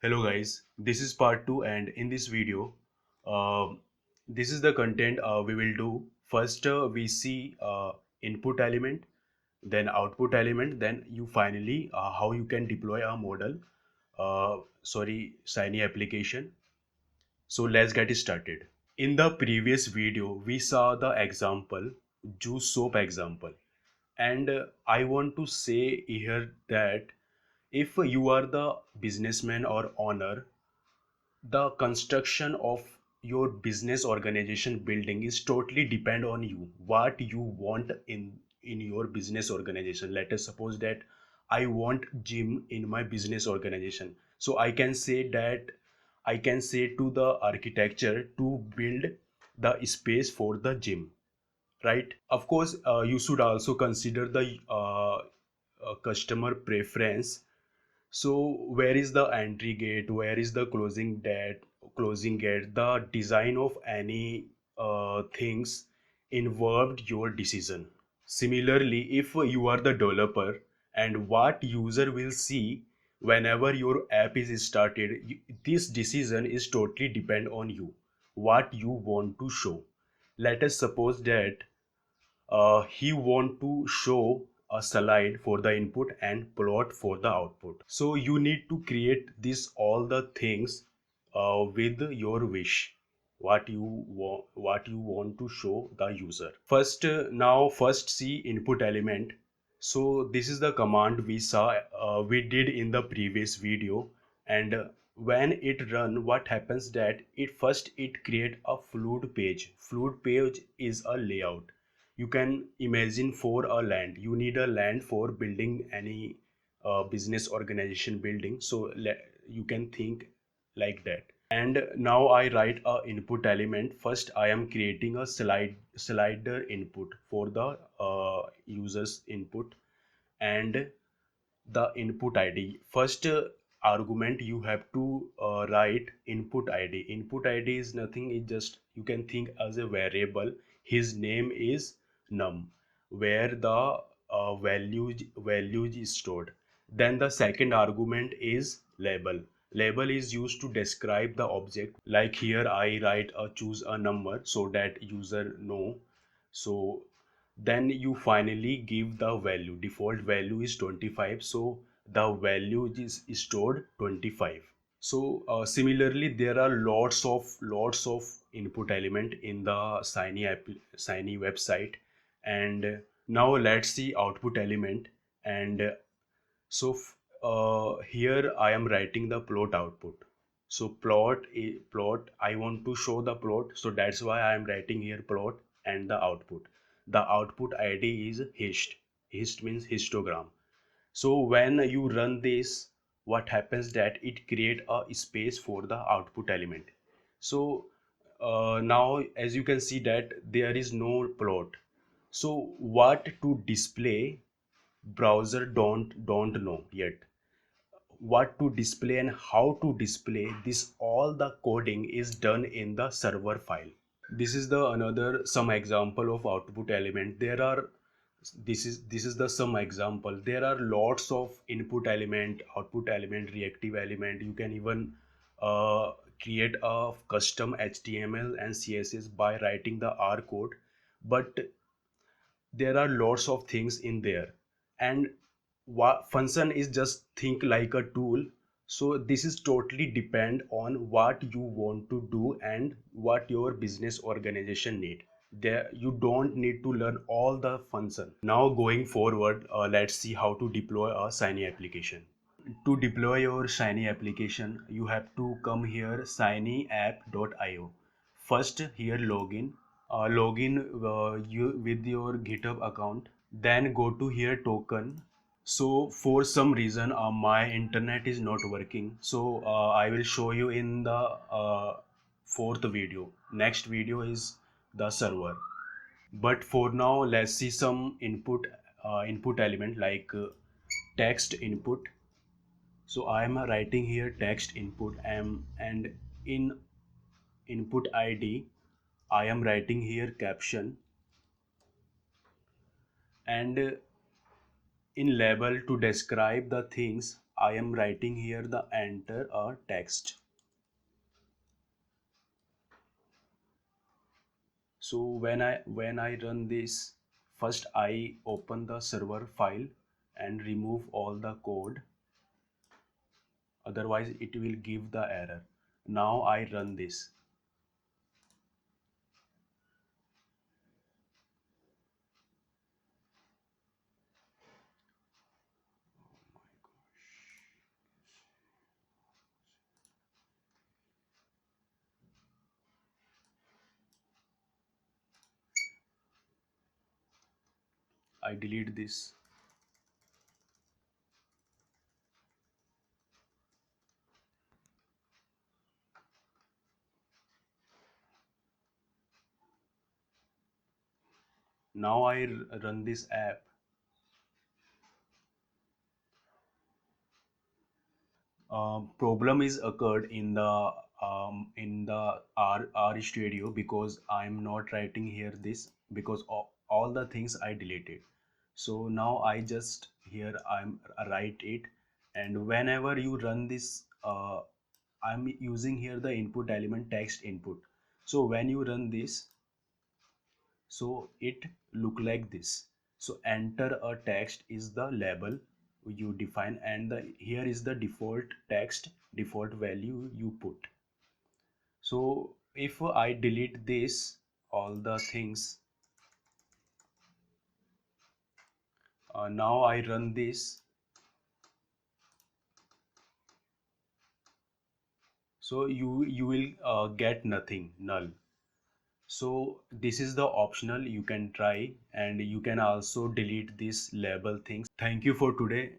Hello guys, this is part 2 and in this video, this is the content we will do. First we see input element, then output element, then you finally how you can deploy a model, Shiny application. So let's get started. In the previous video, we saw the example, juice soap example. And I want to say here that if you are the businessman or owner, the construction of your business organization building is totally depend on you what you want in your business organization. Let us suppose that I want gym in my business organization, so I can say to the architecture to build the space for the gym, right? Of course, you should also consider the customer preference. So where is the entry gate? Where is the closing gate? The design of any things involved your decision. Similarly, if you are the developer and what user will see whenever your app is started, this decision is totally depend on you. What you want to show. Let us suppose that he want to show a slide for the input and plot for the output, so you need to create this all the things with your wish, what you want to show the user. First see input element. So this is the command we did in the previous video. And when it run, what happens that it create a fluid page is a layout. You can imagine for a land, you need a land for building any business organization building, so you can think like that. And now I write a input element. First I am creating a slider input for the users input, and the input id. First argument you have to write input id. Input id is nothing, it just you can think as a variable. His name is num, where the values is stored. Then the second argument is label. Label is used to describe the object, like here I write choose a number so that user know. So then you finally give the value. Default value is 25, so the value is stored 25. So similarly there are lots of input element in the Shiny website. And now let's see output element. And here I am writing the plot output. So plot, I want to show the plot, so that's why I am writing here plot. And the output id is hist means histogram. So when you run this, what happens that it create a space for the output element. So now as you can see that there is no plot. So what to display, browser don't know yet what to display and how to display this. All the coding is done in the server file. This is the another some example of output element. There are this is the some example. There are lots of input element, output element, reactive element. You can even create a custom html and css by writing the r code. But there are lots of things in there. And function is just think like a tool. So this is totally depend on what you want to do and what your business organization need. There you don't need to learn all the function. Now going forward, let's see how to deploy a Shiny application. To deploy your Shiny application, you have to come here shinyapp.io. First here login you with your GitHub account. Then go to here token. So for some reason my internet is not working, so I will show you in the fourth video. Next video is the server. But for now let's see some input element like text input. So I am writing here text input and in input id I am writing here caption. And in label to describe the things I am writing here the enter a text. So when I run this, first I open the server file and remove all the code, otherwise it will give the error. Now I run this. I delete this. Now I run this app. Problem is occurred in the R Studio because I'm not writing here this, because all the things I deleted. So now I just here I'm write it, and whenever you run this, I'm using here the input element text input. So when you run this, so it look like this. So enter a text is the label you define, and here is the default text, default value you put. So if I delete this all the things, now I run this, so you will get nothing, null. So this is the optional, you can try, and you can also delete this label things. Thank you for today.